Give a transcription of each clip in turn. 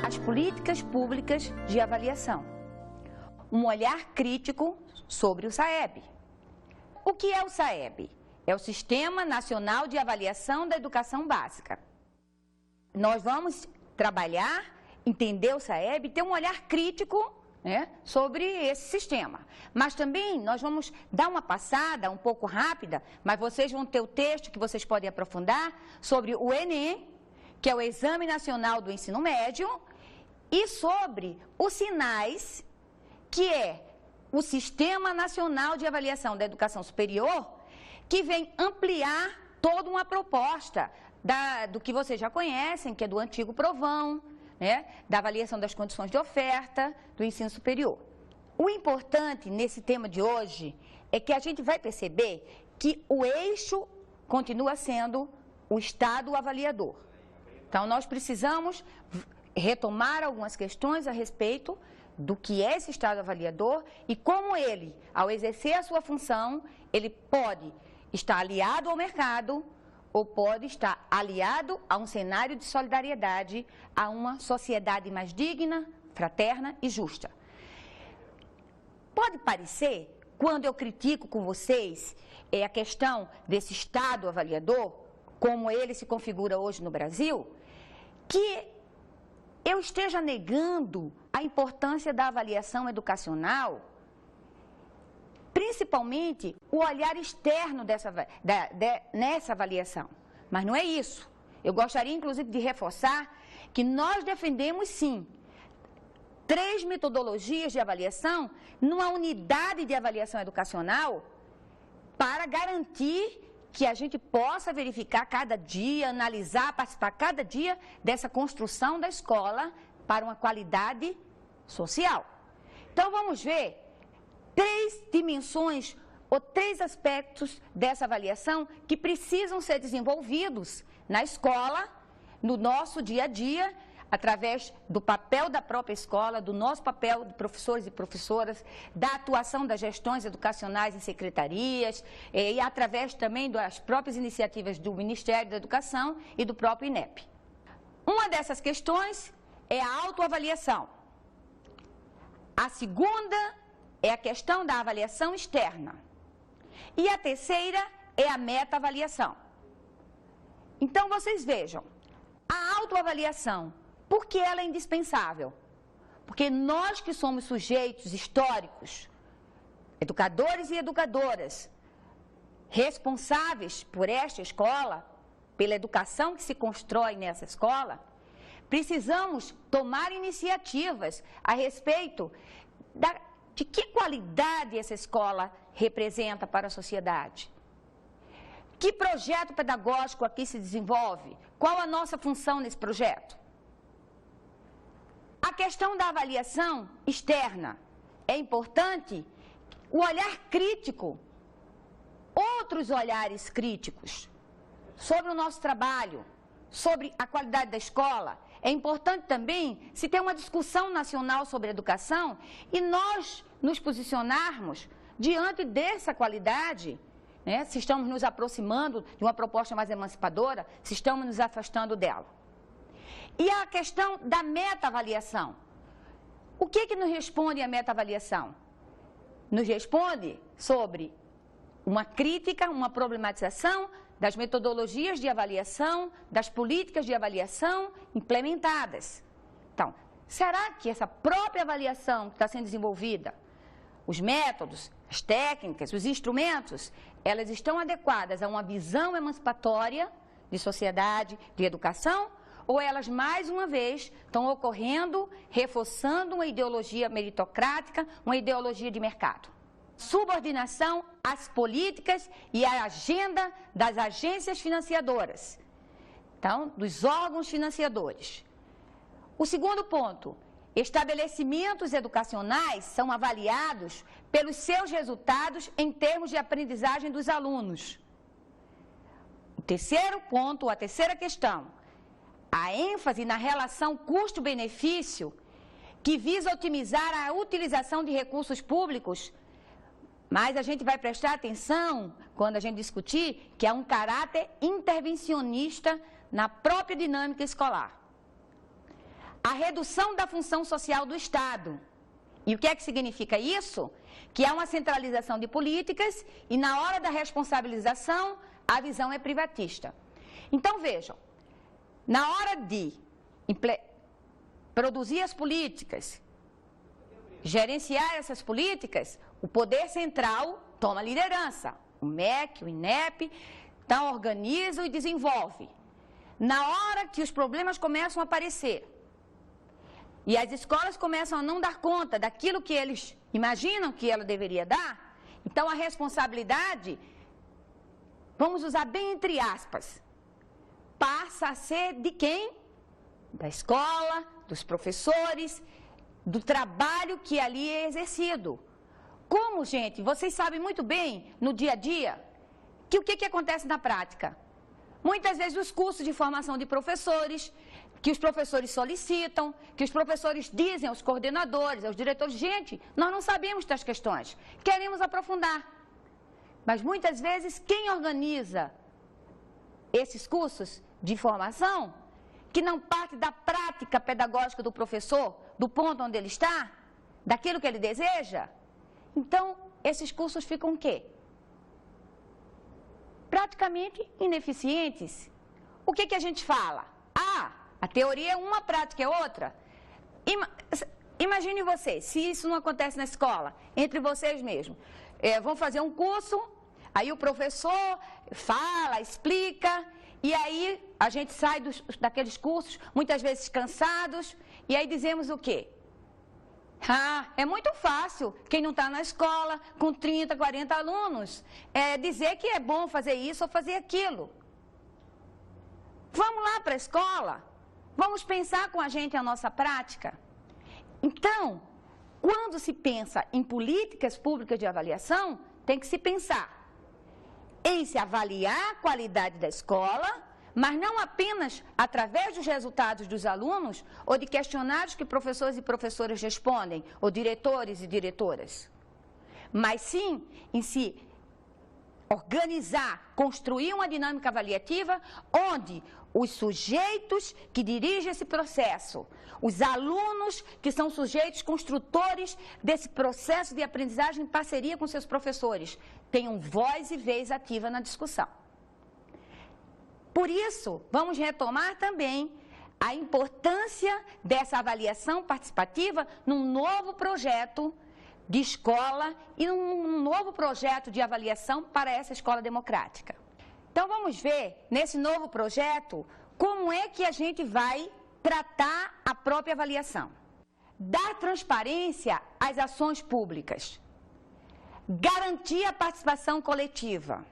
as políticas públicas de avaliação. Um olhar crítico sobre o SAEB. O que é o SAEB? É o Sistema Nacional de Avaliação da Educação Básica. Nós vamos trabalhar, entender o SAEB, ter um olhar crítico, né, sobre esse sistema. Mas também nós vamos dar uma passada um pouco rápida, mas vocês vão ter o texto que vocês podem aprofundar sobre o ENEM, que é o Exame Nacional do Ensino Médio, e sobre os SINAES, que é o Sistema Nacional de Avaliação da Educação Superior, que vem ampliar toda uma proposta do que vocês já conhecem, que é do antigo Provão, né, da avaliação das condições de oferta do ensino superior. O importante nesse tema de hoje é que a gente vai perceber que o eixo continua sendo o Estado avaliador. Então, nós precisamos retomar algumas questões a respeito do que é esse Estado avaliador e como ele, ao exercer a sua função, ele pode estar aliado ao mercado ou pode estar aliado a um cenário de solidariedade, a uma sociedade mais digna, fraterna e justa. Pode parecer, quando eu critico com vocês a questão desse Estado avaliador, como ele se configura hoje no Brasil, que eu esteja negando a importância da avaliação educacional, principalmente o olhar externo nessa avaliação. Mas não é isso. Eu gostaria, inclusive, de reforçar que nós defendemos, sim, 3 metodologias de avaliação numa unidade de avaliação educacional para garantir que a gente possa verificar cada dia, analisar, participar cada dia dessa construção da escola para uma qualidade social. Então, vamos ver 3 dimensões ou 3 aspectos dessa avaliação que precisam ser desenvolvidos na escola, no nosso dia a dia, através do papel da própria escola, do nosso papel de professores e professoras, da atuação das gestões educacionais em secretarias e através também das próprias iniciativas do Ministério da Educação e do próprio INEP. Uma dessas questões é a autoavaliação. A segunda é a questão da avaliação externa. E a terceira é a meta-avaliação. Então, vocês vejam, a autoavaliação, por que ela é indispensável? Porque nós que somos sujeitos históricos, educadores e educadoras, responsáveis por esta escola, pela educação que se constrói nessa escola, precisamos tomar iniciativas a respeito de que qualidade essa escola representa para a sociedade. Que projeto pedagógico aqui se desenvolve? Qual a nossa função nesse projeto? A questão da avaliação externa é importante, o olhar crítico, outros olhares críticos sobre o nosso trabalho, sobre a qualidade da escola. É importante também se ter uma discussão nacional sobre educação e nós nos posicionarmos diante dessa qualidade, né? Se estamos nos aproximando de uma proposta mais emancipadora, se estamos nos afastando dela. E a questão da meta-avaliação. O que nos responde a meta-avaliação? Nos responde sobre uma crítica, uma problematização das metodologias de avaliação, das políticas de avaliação implementadas. Então, será que essa própria avaliação que está sendo desenvolvida, os métodos, as técnicas, os instrumentos, elas estão adequadas a uma visão emancipatória de sociedade, de educação, ou elas, mais uma vez, estão ocorrendo, reforçando uma ideologia meritocrática, uma ideologia de mercado? Subordinação às políticas e à agenda das agências financiadoras, então, dos órgãos financiadores. O segundo ponto, estabelecimentos educacionais são avaliados pelos seus resultados em termos de aprendizagem dos alunos. O terceiro ponto, a terceira questão, a ênfase na relação custo-benefício que visa otimizar a utilização de recursos públicos. Mas a gente vai prestar atenção, quando a gente discutir, que há um caráter intervencionista na própria dinâmica escolar. a redução da função social do Estado. E o que é que significa isso? Que há uma centralização de políticas e na hora da responsabilização a visão é privatista. Então vejam, na hora de produzir as políticas, gerenciar essas políticas, o poder central toma liderança. O MEC, o INEP, então organizam e desenvolve. Na hora que os problemas começam a aparecer e as escolas começam a não dar conta daquilo que eles imaginam que ela deveria dar, então a responsabilidade, vamos usar bem entre aspas, passa a ser de quem? Da escola, dos professores, do trabalho que ali é exercido. Como, gente, vocês sabem muito bem, no dia a dia, que o que acontece na prática? Muitas vezes os cursos de formação de professores, que os professores solicitam, que os professores dizem aos coordenadores, aos diretores, gente, nós não sabemos das questões, queremos aprofundar. Mas muitas vezes quem organiza esses cursos de formação, que não parte da prática pedagógica do professor, do ponto onde ele está, daquilo que ele deseja, então esses cursos ficam o quê? Praticamente ineficientes. O que a gente fala? Ah, a teoria é uma, a prática é outra. Imagine vocês, se isso não acontece na escola, entre vocês mesmos. Vão fazer um curso, aí o professor fala, explica, e aí a gente sai daqueles cursos, muitas vezes cansados, e aí dizemos o quê? Ah, é muito fácil, quem não está na escola, com 30, 40 alunos, dizer que é bom fazer isso ou fazer aquilo. Vamos lá para a escola, vamos pensar com a gente a nossa prática. Então, quando se pensa em políticas públicas de avaliação, tem que se pensar em se avaliar a qualidade da escola, mas não apenas através dos resultados dos alunos ou de questionários que professores e professoras respondem, ou diretores e diretoras, mas sim em se organizar, construir uma dinâmica avaliativa onde os sujeitos que dirigem esse processo, os alunos que são sujeitos construtores desse processo de aprendizagem em parceria com seus professores, tenham voz e vez ativa na discussão. Por isso, vamos retomar também a importância dessa avaliação participativa num novo projeto de escola e num novo projeto de avaliação para essa escola democrática. Então, vamos ver, nesse novo projeto, como é que a gente vai tratar a própria avaliação. Dar transparência às ações públicas, garantir a participação coletiva,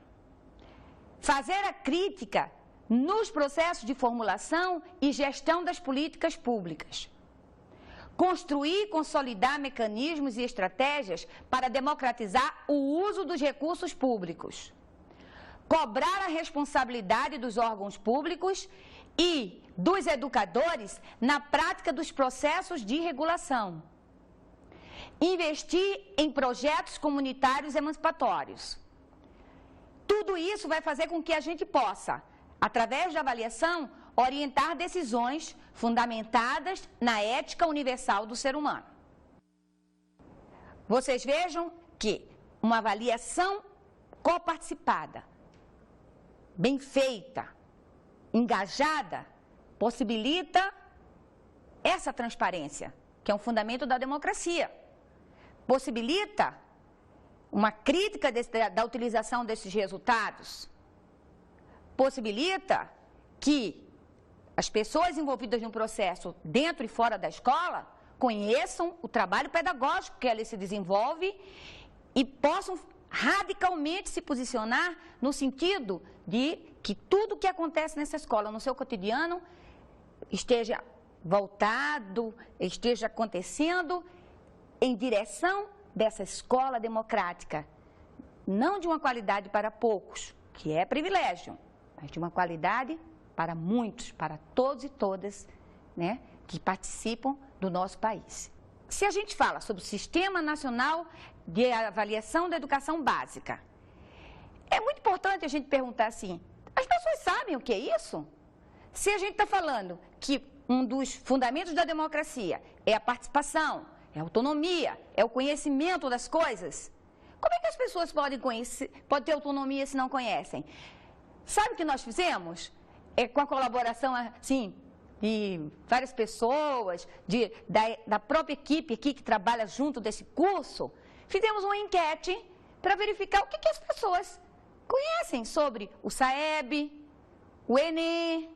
fazer a crítica nos processos de formulação e gestão das políticas públicas. Construir e consolidar mecanismos e estratégias para democratizar o uso dos recursos públicos. Cobrar a responsabilidade dos órgãos públicos e dos educadores na prática dos processos de regulação. Investir em projetos comunitários emancipatórios. Tudo isso vai fazer com que a gente possa, através da avaliação, orientar decisões fundamentadas na ética universal do ser humano. Vocês vejam que uma avaliação coparticipada, bem feita, engajada, possibilita essa transparência, que é um fundamento da democracia. Possibilita uma crítica da utilização desses resultados. Possibilita que as pessoas envolvidas no processo, dentro e fora da escola, conheçam o trabalho pedagógico que ali se desenvolve e possam radicalmente se posicionar no sentido de que tudo que acontece nessa escola, no seu cotidiano, esteja voltado, esteja acontecendo em direção dessa escola democrática, não de uma qualidade para poucos, que é privilégio, mas de uma qualidade para muitos, para todos e todas, né, que participam do nosso país. Se a gente fala sobre o Sistema Nacional de Avaliação da Educação Básica, é muito importante a gente perguntar assim, as pessoas sabem o que é isso? Se a gente está falando que um dos fundamentos da democracia é a participação, é a autonomia, é o conhecimento das coisas. Como é que as pessoas podem ter autonomia se não conhecem? Sabe o que nós fizemos? Com a colaboração, assim, de várias pessoas, da própria equipe aqui que trabalha junto desse curso, fizemos uma enquete para verificar o que as pessoas conhecem sobre o SAEB, o Enem,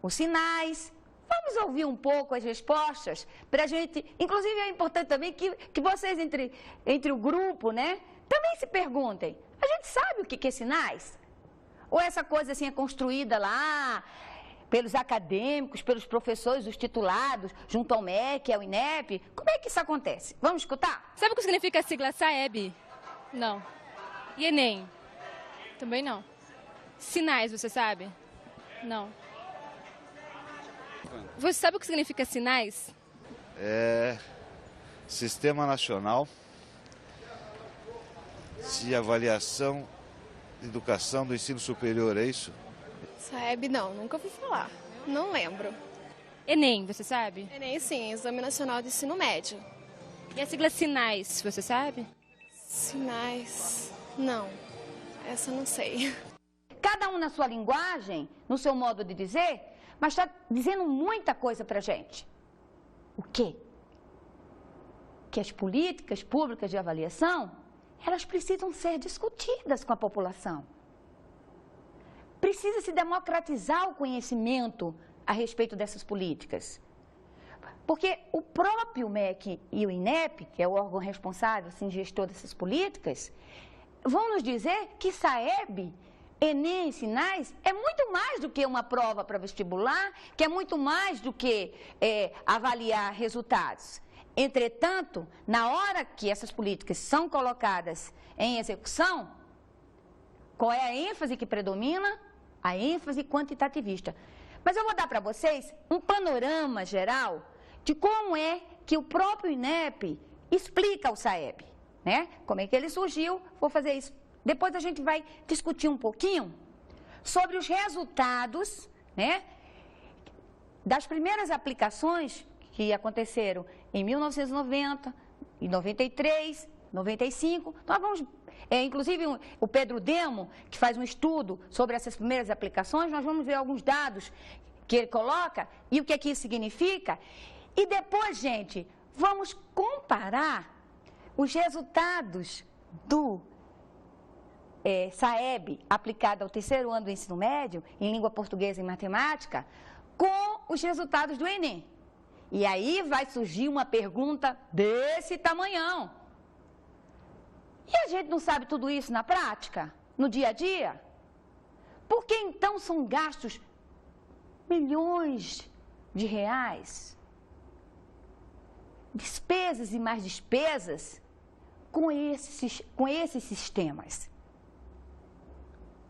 os sinais. Vamos ouvir um pouco as respostas para a gente. Inclusive é importante também que vocês entre o grupo, né, também se perguntem. A gente sabe o que é sinais? Ou essa coisa assim é construída lá pelos acadêmicos, pelos professores, os titulados, junto ao MEC, ao INEP? Como é que isso acontece? Vamos escutar? Sabe o que significa a sigla SAEB? Não. E Enem? Também não. Sinais, você sabe? Não. Você sabe o que significa sinais? É Sistema Nacional de Avaliação de Educação do Ensino Superior, é isso? SAEB não, nunca ouvi falar. Não lembro. Enem, você sabe? Enem sim, Exame Nacional de Ensino Médio. E a sigla sinais, você sabe? Sinais, não. Essa eu não sei. Cada um na sua linguagem, no seu modo de dizer, mas está dizendo muita coisa para a gente. O quê? Que as políticas públicas de avaliação, elas precisam ser discutidas com a população. Precisa se democratizar o conhecimento a respeito dessas políticas. Porque o próprio MEC e o INEP, que é o órgão responsável, assim, gestor dessas políticas, vão nos dizer que SAEB, Enem, Sinais, é muito mais do que uma prova para vestibular, que é muito mais do que avaliar resultados. Entretanto, na hora que essas políticas são colocadas em execução, qual é a ênfase que predomina? A ênfase quantitativista. Mas eu vou dar para vocês um panorama geral de como é que o próprio INEP explica o SAEB, né? Como é que ele surgiu, vou fazer isso. Depois a gente vai discutir um pouquinho sobre os resultados, né, das primeiras aplicações que aconteceram em 1990, em 93, 95. Nós vamos, inclusive o Pedro Demo, que faz um estudo sobre essas primeiras aplicações, nós vamos ver alguns dados que ele coloca e o que isso significa. E depois, gente, vamos comparar os resultados do SAEB aplicado ao terceiro ano do ensino médio, em língua portuguesa e matemática, com os resultados do Enem. E aí vai surgir uma pergunta desse tamanhão. E a gente não sabe tudo isso na prática, no dia a dia? Por que então são gastos milhões de reais? Despesas e mais despesas com esses sistemas.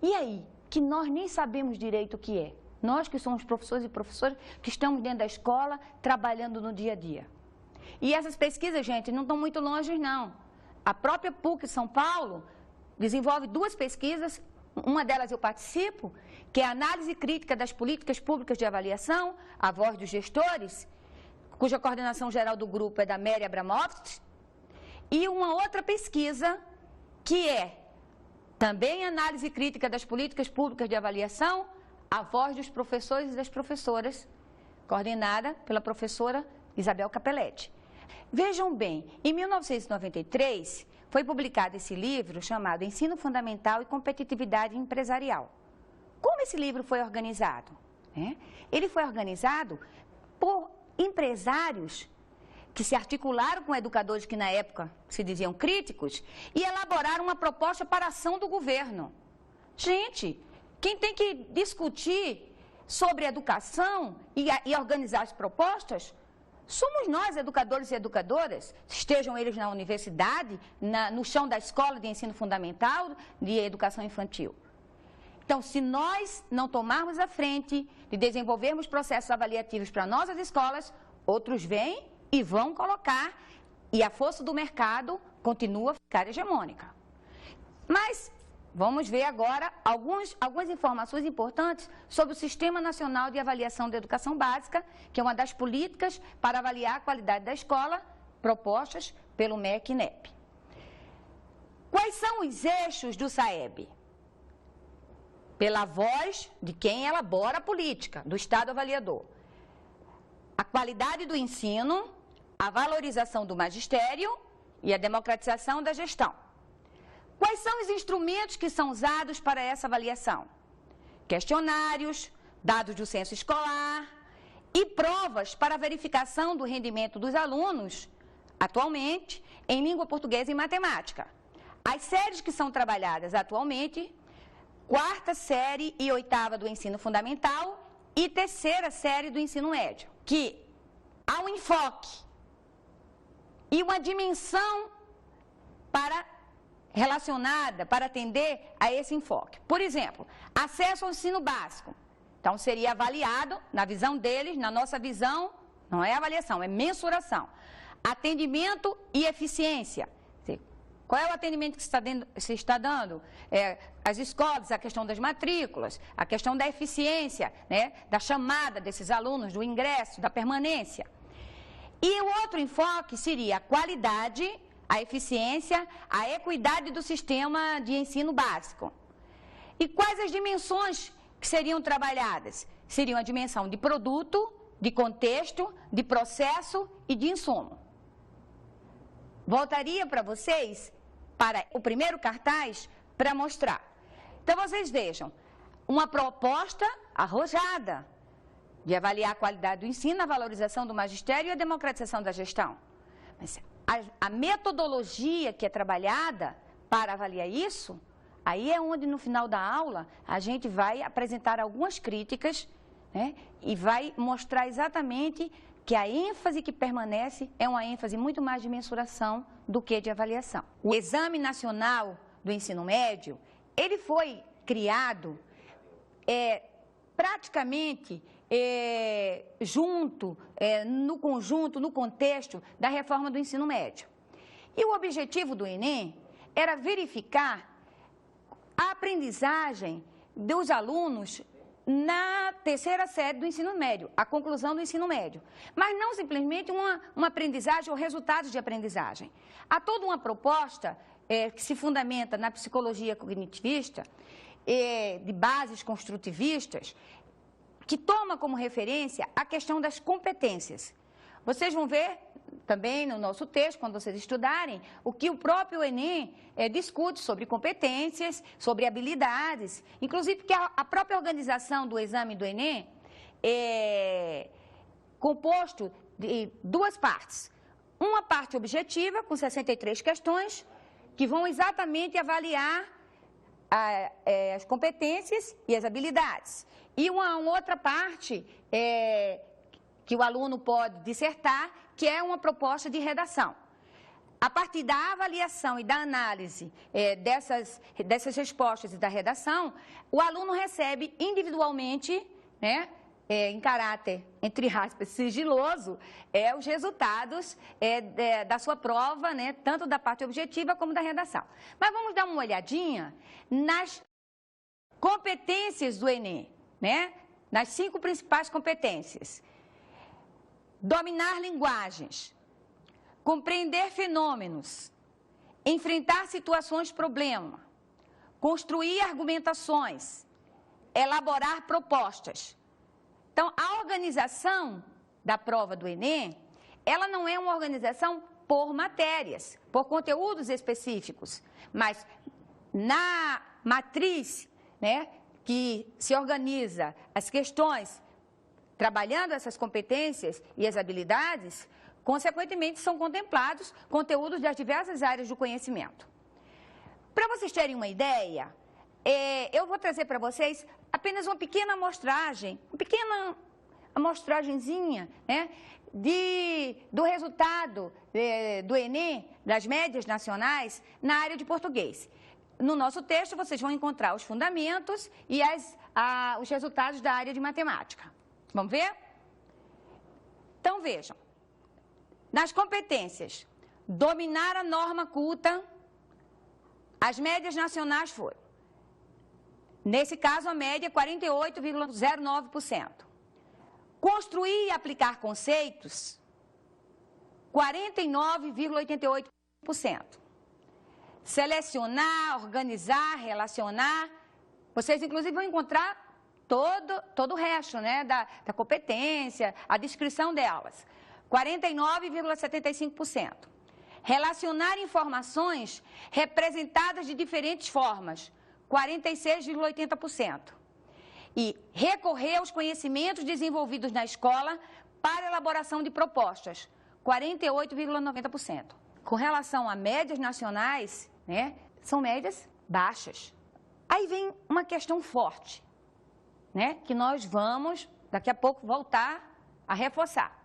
E aí, que nós nem sabemos direito o que é? Nós que somos professores e professoras, que estamos dentro da escola, trabalhando no dia a dia. E essas pesquisas, gente, não estão muito longe, não. A própria PUC São Paulo desenvolve 2 pesquisas, uma delas eu participo, que é a análise crítica das políticas públicas de avaliação, a voz dos gestores, cuja coordenação geral do grupo é da Mary Abramovitz, e uma outra pesquisa que é também análise crítica das políticas públicas de avaliação, a voz dos professores e das professoras, coordenada pela professora Isabel Capelletti. Vejam bem, em 1993 foi publicado esse livro chamado Ensino Fundamental e Competitividade Empresarial. Como esse livro foi organizado? Ele foi organizado por empresários que se articularam com educadores que na época se diziam críticos e elaboraram uma proposta para a ação do governo. Gente, quem tem que discutir sobre educação e organizar as propostas somos nós, educadores e educadoras, estejam eles na universidade, no chão da escola de ensino fundamental, de educação infantil. Então, se nós não tomarmos a frente de desenvolvermos processos avaliativos para nossas escolas, outros vêm e vão colocar, e a força do mercado continua a ficar hegemônica. Mas vamos ver agora algumas informações importantes sobre o Sistema Nacional de Avaliação da Educação Básica, que é uma das políticas para avaliar a qualidade da escola propostas pelo MEC e INEP. Quais são os eixos do SAEB? Pela voz de quem elabora a política, do Estado avaliador. A qualidade do ensino, a valorização do magistério e a democratização da gestão. Quais são os instrumentos que são usados para essa avaliação? Questionários, dados do censo escolar e provas para verificação do rendimento dos alunos, atualmente, em língua portuguesa e matemática. As séries que são trabalhadas atualmente, 4ª série e 8ª do ensino fundamental e 3ª série do ensino médio, que há um enfoque e uma dimensão relacionada para atender a esse enfoque. Por exemplo, acesso ao ensino básico. Então, seria avaliado, na visão deles, na nossa visão, não é avaliação, é mensuração. Atendimento e eficiência. Qual é o atendimento que se está dando? As escolas, a questão das matrículas, a questão da eficiência, né, da chamada desses alunos, do ingresso, da permanência. E o outro enfoque seria a qualidade, a eficiência, a equidade do sistema de ensino básico. E quais as dimensões que seriam trabalhadas? Seriam a dimensão de produto, de contexto, de processo e de insumo. Voltaria para vocês, para o primeiro cartaz, para mostrar. Então, vocês vejam, uma proposta arrojada de avaliar a qualidade do ensino, a valorização do magistério e a democratização da gestão. Mas a metodologia que é trabalhada para avaliar isso, aí é onde, no final da aula, a gente vai apresentar algumas críticas, né, e vai mostrar exatamente que a ênfase que permanece é uma ênfase muito mais de mensuração do que de avaliação. O Exame Nacional do Ensino Médio, ele foi criado praticamente no conjunto, no contexto da reforma do ensino médio. E o objetivo do Enem era verificar a aprendizagem dos alunos na 3ª série do ensino médio, a conclusão do ensino médio. Mas não simplesmente uma aprendizagem ou resultados de aprendizagem. Há toda uma proposta que se fundamenta na psicologia cognitivista, de bases construtivistas, que toma como referência a questão das competências. Vocês vão ver também no nosso texto, quando vocês estudarem, o que o próprio Enem discute sobre competências, sobre habilidades, inclusive que a própria organização do exame do Enem é composto de 2 partes. Uma parte objetiva, com 63 questões, que vão exatamente avaliar as competências e as habilidades. E uma outra parte que o aluno pode dissertar, que é uma proposta de redação. A partir da avaliação e da análise dessas respostas e da redação, o aluno recebe individualmente, né, em caráter, entre aspas, sigiloso, os resultados da sua prova, né, tanto da parte objetiva como da redação. Mas vamos dar uma olhadinha nas competências do Enem, né, nas 5 principais competências. Dominar linguagens, compreender fenômenos, enfrentar situações problema, construir argumentações, elaborar propostas. Então, a organização da prova do Enem, ela não é uma organização por matérias, por conteúdos específicos, mas na matriz, né, que se organiza as questões trabalhando essas competências e as habilidades, consequentemente são contemplados conteúdos das diversas áreas do conhecimento. Para vocês terem uma ideia, eu vou trazer para vocês apenas uma pequena amostragenzinha, né, do resultado do Enem, das médias nacionais, na área de português. No nosso texto, vocês vão encontrar os fundamentos e os resultados da área de matemática. Vamos ver? Então, vejam. Nas competências, dominar a norma culta, as médias nacionais foram Nesse caso, a média é 48,09%. Construir e aplicar conceitos, 49,88%. Selecionar, organizar, relacionar, vocês inclusive vão encontrar todo o resto, né, da competência, a descrição delas, 49,75%. Relacionar informações representadas de diferentes formas, 46,80%. E recorrer aos conhecimentos desenvolvidos na escola para elaboração de propostas, 48,90%. Com relação a médias nacionais, né, são médias baixas. Aí vem uma questão forte, né, que nós vamos, daqui a pouco, voltar a reforçar.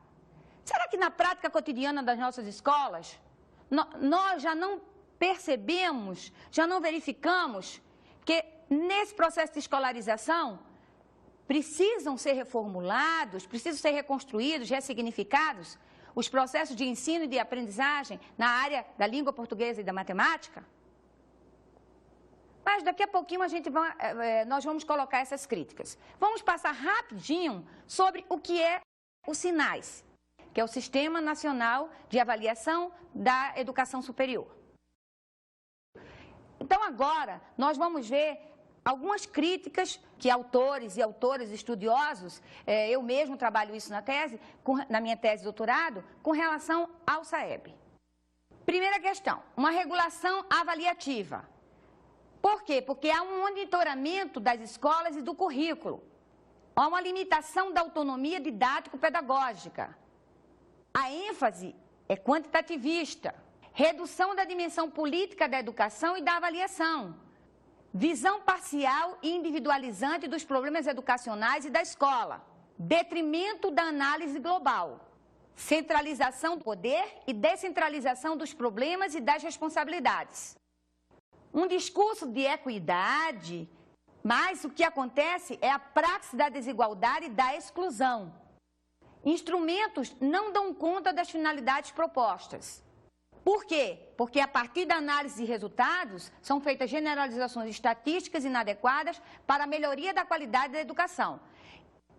Será que na prática cotidiana das nossas escolas, nós já não percebemos, já não verificamos que nesse processo de escolarização precisam ser reformulados, precisam ser reconstruídos, ressignificados os processos de ensino e de aprendizagem na área da língua portuguesa e da matemática? Mas daqui a pouquinho nós vamos colocar essas críticas. Vamos passar rapidinho sobre o que é o SINAES, que é o Sistema Nacional de Avaliação da Educação Superior. Então, agora, nós vamos ver algumas críticas que autores e autoras estudiosos, eu mesmo trabalho isso na minha tese de doutorado, com relação ao SAEB. Primeira questão, uma regulação avaliativa. Por quê? Porque há um monitoramento das escolas e do currículo. Há uma limitação da autonomia didático-pedagógica. A ênfase é quantitativista. Redução da dimensão política da educação e da avaliação. Visão parcial e individualizante dos problemas educacionais e da escola. Detrimento da análise global. Centralização do poder e descentralização dos problemas e das responsabilidades. Um discurso de equidade, mas o que acontece é a prática da desigualdade e da exclusão. Instrumentos não dão conta das finalidades propostas. Por quê? Porque a partir da análise de resultados são feitas generalizações estatísticas inadequadas para a melhoria da qualidade da educação.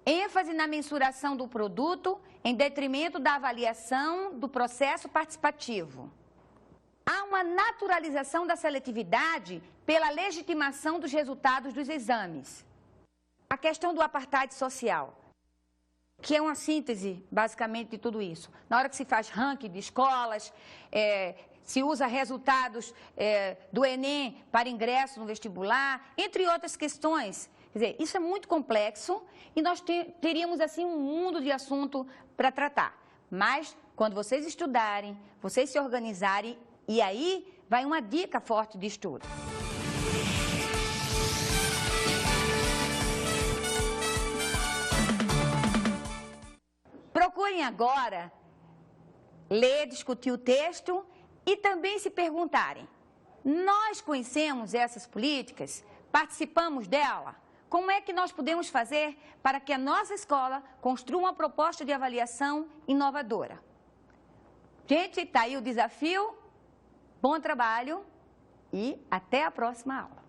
ênfase na mensuração do produto em detrimento da avaliação do processo participativo. Há uma naturalização da seletividade pela legitimação dos resultados dos exames. A questão do apartheid social, que é uma síntese, basicamente, de tudo isso. Na hora que se faz ranking de escolas, se usa resultados do Enem para ingresso no vestibular, entre outras questões. Quer dizer, isso é muito complexo e nós teríamos, assim, um mundo de assunto para tratar. Mas, quando vocês estudarem, vocês se organizarem, e aí vai uma dica forte de estudo. Procurem agora ler, discutir o texto e também se perguntarem: nós conhecemos essas políticas? Participamos dela? Como é que nós podemos fazer para que a nossa escola construa uma proposta de avaliação inovadora? Gente, está aí o desafio. Bom trabalho e até a próxima aula.